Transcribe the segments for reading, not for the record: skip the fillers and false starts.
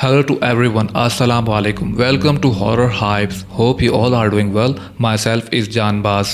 Hello to everyone. Assalamu alaikum. Welcome to Horror Hypes. Hope you all are doing well. Myself is Janbaz.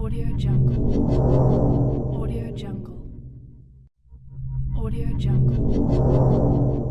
Audio Jungle. Audio Jungle. Audio Jungle.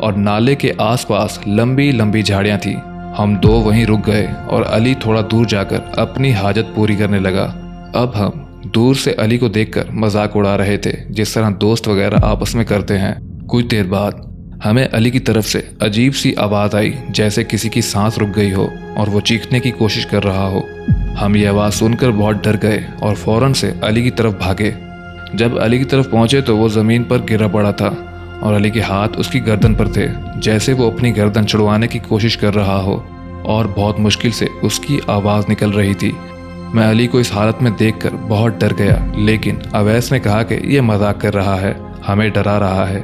اور نالے کے آس پاس لمبی لمبی جھاڑیاں تھیں۔ ہم دو وہیں رک گئے اور علی تھوڑا دور جا کر اپنی حاجت پوری کرنے لگا۔ اب ہم دور سے علی کو دیکھ کر مذاق اڑا رہے تھے، جس طرح دوست وغیرہ آپس میں کرتے ہیں۔ کچھ دیر بعد ہمیں علی کی طرف سے عجیب سی آواز آئی، جیسے کسی کی سانس رک گئی ہو اور وہ چیخنے کی کوشش کر رہا ہو۔ ہم یہ آواز سن کر بہت ڈر گئے اور فوراً سے علی کی طرف بھاگے۔ جب علی کی طرف پہنچے تو وہ زمین پر گرا پڑا تھا اور علی کے ہاتھ اس کی گردن پر تھے، جیسے وہ اپنی گردن چھڑوانے کی کوشش کر رہا ہو اور بہت مشکل سے اس کی آواز نکل رہی تھی۔ میں علی کو اس حالت میں دیکھ کر بہت ڈر گیا، لیکن اویس نے کہا کہ یہ مذاق کر رہا ہے، ہمیں ڈرا رہا ہے۔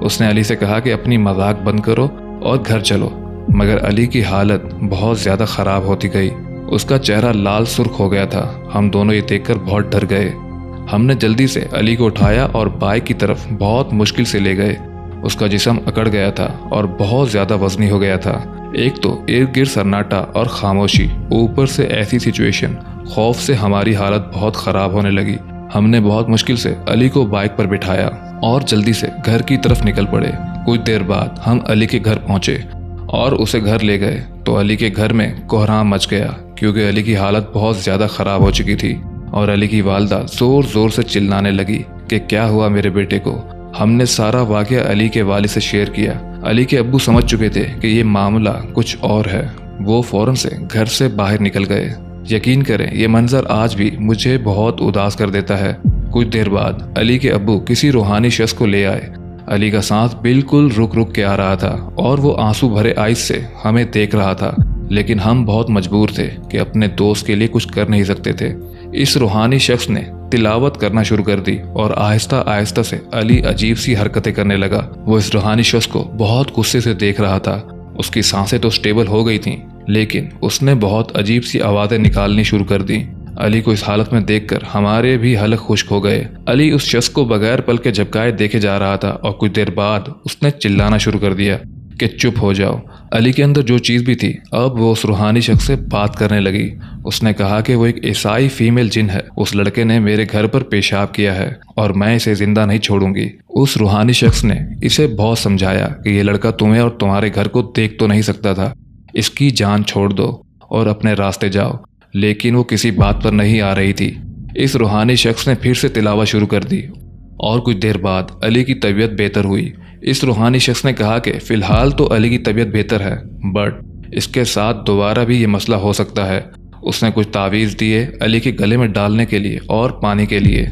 اس نے علی سے کہا کہ اپنی مذاق بند کرو اور گھر چلو، مگر علی کی حالت بہت زیادہ خراب ہوتی گئی۔ اس کا چہرہ لال سرخ ہو گیا تھا۔ ہم دونوں یہ دیکھ کر بہت ڈر گئے۔ ہم نے جلدی سے علی کو اٹھایا اور بائک کی طرف بہت مشکل سے لے گئے۔ اس کا جسم اکڑ گیا تھا اور بہت زیادہ وزنی ہو گیا تھا۔ ایک تو ارد گرد سناٹا اور خاموشی، اوپر سے ایسی سچویشن، خوف سے ہماری حالت بہت خراب ہونے لگی۔ ہم نے بہت مشکل سے علی کو بائک پر بٹھایا اور جلدی سے گھر کی طرف نکل پڑے۔ کچھ دیر بعد ہم علی کے گھر پہنچے اور اسے گھر لے گئے تو علی کے گھر میں کوہرام مچ گیا، کیونکہ علی کی حالت بہت زیادہ خراب ہو چکی تھی اور علی کی والدہ زور زور سے چلانے لگی کہ کیا ہوا میرے بیٹے کو۔ ہم نے سارا واقعہ علی کے والد سے شیئر کیا۔ علی کے ابو سمجھ چکے تھے کہ یہ معاملہ کچھ اور ہے۔ وہ فوراً سے گھر سے باہر نکل گئے۔ یقین کریں یہ منظر آج بھی مجھے بہت اداس کر دیتا ہے۔ کچھ دیر بعد علی کے ابو کسی روحانی شخص کو لے آئے۔ علی کا سانس بالکل رک رک کے آ رہا تھا اور وہ آنسو بھرے آئز سے ہمیں دیکھ رہا تھا، لیکن ہم بہت مجبور تھے کہ اپنے دوست کے لیے کچھ کر نہیں سکتے تھے۔ اس روحانی شخص نے تلاوت کرنا شروع کر دی اور آہستہ آہستہ سے علی عجیب سی حرکتیں کرنے لگا۔ وہ اس روحانی شخص کو بہت غصے سے دیکھ رہا تھا۔ اس کی سانسیں تو سٹیبل ہو گئی تھیں، لیکن اس نے بہت عجیب سی آوازیں نکالنی شروع کر دیں۔ علی کو اس حالت میں دیکھ کر ہمارے بھی حلق خشک ہو گئے۔ علی اس شخص کو بغیر پل کے جھپکائے دیکھے جا رہا تھا اور کچھ دیر بعد اس نے چلانا شروع کر دیا کہ چپ ہو جاؤ۔ علی کے اندر جو چیز بھی تھی، اب وہ اس روحانی شخص سے بات کرنے لگی۔ اس نے کہا کہ وہ ایک عیسائی فیمیل جن ہے، اس لڑکے نے میرے گھر پر پیشاب کیا ہے اور میں اسے زندہ نہیں چھوڑوں گی۔ اس روحانی شخص نے اسے بہت سمجھایا کہ یہ لڑکا تمہیں اور تمہارے گھر کو دیکھ تو نہیں سکتا تھا، اس کی جان چھوڑ دو اور اپنے راستے جاؤ، لیکن وہ کسی بات پر نہیں آ رہی تھی۔ اس روحانی شخص نے پھر سے تلاوت شروع کر دی اور کچھ دیر بعد علی کی طبیعت بہتر ہوئی۔ اس روحانی شخص نے کہا کہ فی الحال تو علی کی طبیعت بہتر ہے، بٹ اس کے ساتھ دوبارہ بھی یہ مسئلہ ہو سکتا ہے۔ اس نے کچھ تعویذ دیے علی کے گلے میں ڈالنے کے لیے اور پانی کے لیے۔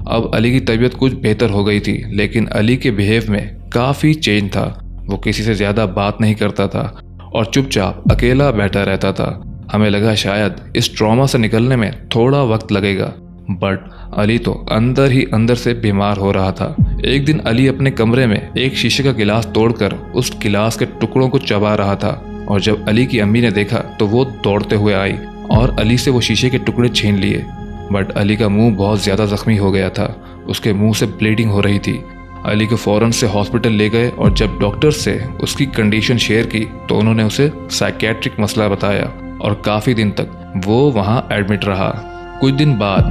اب علی کی طبیعت کچھ بہتر ہو گئی تھی، لیکن علی کے بیہیو میں کافی چینج تھا۔ وہ کسی سے زیادہ بات نہیں کرتا تھا اور چپ چاپ اکیلا بیٹھا رہتا تھا۔ ہمیں لگا شاید اس ٹراما سے نکلنے میں تھوڑا وقت لگے گا، بٹ علی تو اندر ہی اندر سے بیمار ہو رہا تھا۔ ایک دن علی اپنے کمرے میں ایک شیشے کا گلاس توڑ کر اس گلاس کے ٹکڑوں کو چبا رہا تھا، اور جب علی کی امی نے دیکھا تو وہ دوڑتے ہوئے آئی اور علی سے وہ شیشے کے ٹکڑے چھین لیے، بٹ علی کا منہ بہت زیادہ زخمی ہو گیا تھا۔ اس کے منہ سے بلیڈنگ ہو رہی تھی۔ علی کو فوراً سے ہاسپٹل لے گئے اور جب ڈاکٹر سے اس کی کنڈیشن شیئر کی تو انہوں نے اسے سائیکیٹرک مسئلہ بتایا اور کافی دن تک وہ وہاں ایڈمٹ رہا۔ کچھ دن بعد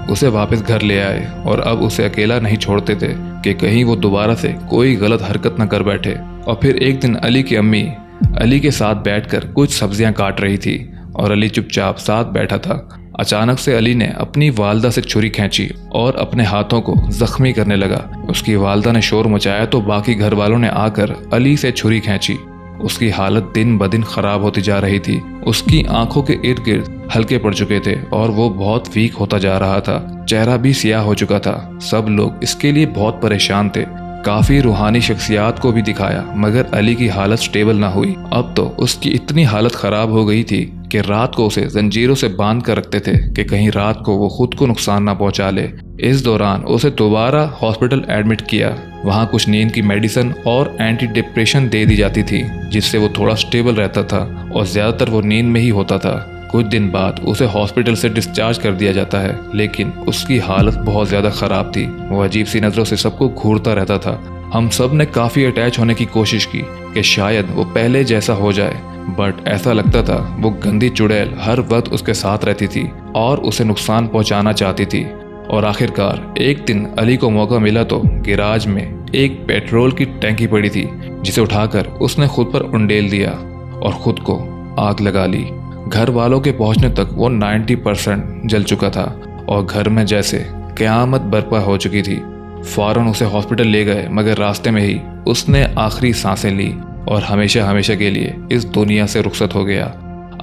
اسے واپس گھر لے آئے اور اب اسے اکیلا نہیں چھوڑتے تھے کہ کہیں وہ دوبارہ سے کوئی غلط حرکت نہ کر بیٹھے۔ اور پھر ایک دن علی کی امی علی کے ساتھ بیٹھ کر کچھ سبزیاں کاٹ رہی تھی اور علی چپ چاپ ساتھ بیٹھا تھا۔ اچانک سے علی نے اپنی والدہ سے چھری کھینچی اور اپنے ہاتھوں کو زخمی کرنے لگا۔ اس کی والدہ نے شور مچایا تو باقی گھر والوں نے آ کر علی سے چھری کھینچی۔ اس کی حالت دن بدن خراب ہوتی جا رہی تھی۔ اس کی آنکھوں کے ارد گرد ہلکے پڑ چکے تھے اور وہ بہت ویک ہوتا جا رہا تھا۔ چہرہ بھی سیاہ ہو چکا تھا۔ سب لوگ اس کے لیے بہت پریشان تھے۔ کافی روحانی شخصیات کو بھی دکھایا، مگر علی کی حالت سٹیبل نہ ہوئی۔ اب تو اس کی اتنی حالت خراب ہو گئی تھی کہ رات کو اسے زنجیروں سے باندھ کر رکھتے تھے کہ کہیں رات کو وہ خود کو نقصان نہ پہنچا لے۔ اس دوران اسے دوبارہ ہاسپٹل ایڈمٹ کیا۔ وہاں کچھ نیند کی میڈیسن اور اینٹی ڈپریشن دے دی جاتی تھی، جس سے وہ تھوڑا سٹیبل رہتا تھا اور زیادہ تر وہ نیند میں ہی ہوتا تھا۔ کچھ دن بعد اسے ہاسپٹل سے ڈسچارج کر دیا جاتا ہے، لیکن اس کی حالت بہت زیادہ خراب تھی۔ وہ عجیب سی نظروں سے سب کو گھورتا رہتا تھا۔ ہم سب نے کافی اٹیچ ہونے کی کوشش کی کہ شاید وہ پہلے جیسا ہو جائے، بٹ ایسا لگتا تھا وہ گندی چڑیل ہر وقت اس کے ساتھ رہتی تھی اور اسے نقصان پہنچانا چاہتی تھی۔ اور آخرکار ایک دن علی کو موقع ملا تو گیراج میں ایک پیٹرول کی ٹینکی پڑی تھی جسے اٹھا کر اس نے خود پر انڈیل دیا اور خود کو آگ لگا لی۔ گھر والوں کے پہنچنے تک وہ 90% جل چکا تھا اور گھر میں جیسے قیامت برپا ہو چکی تھی۔ فوراً اسے ہاسپٹل لے گئے، مگر راستے میں ہی اس نے آخری سانسیں لی اور ہمیشہ کے لیے اس دنیا سے رخصت ہو گیا۔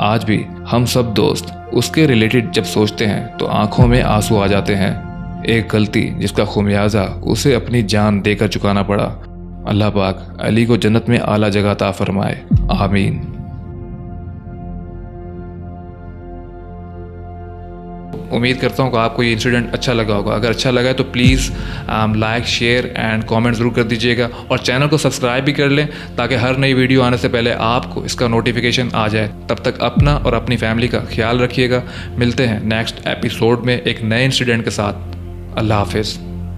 آج بھی ہم سب دوست اس کے ریلیٹڈ جب سوچتے ہیں تو آنکھوں میں آنسو آ جاتے ہیں۔ ایک غلطی جس کا خمیازہ اسے اپنی جان دے کر چکانا پڑا۔ اللہ پاک علی کو جنت میں اعلیٰ جگہ عطا فرمائے، آمین۔ امید کرتا ہوں کہ آپ کو یہ انسیڈنٹ اچھا لگا ہوگا۔ اگر اچھا لگا ہے تو please like, share and comment ضرور کر دیجیے گا، اور چینل کو سبسکرائب بھی کر لیں تاکہ ہر نئی ویڈیو آنے سے پہلے آپ کو اس کا نوٹیفیکیشن آ جائے۔ تب تک اپنا اور اپنی فیملی کا خیال رکھیے گا۔ ملتے ہیں نیکسٹ ایپیسوڈ میں ایک نئے انسیڈنٹ کے ساتھ۔ اللہ حافظ۔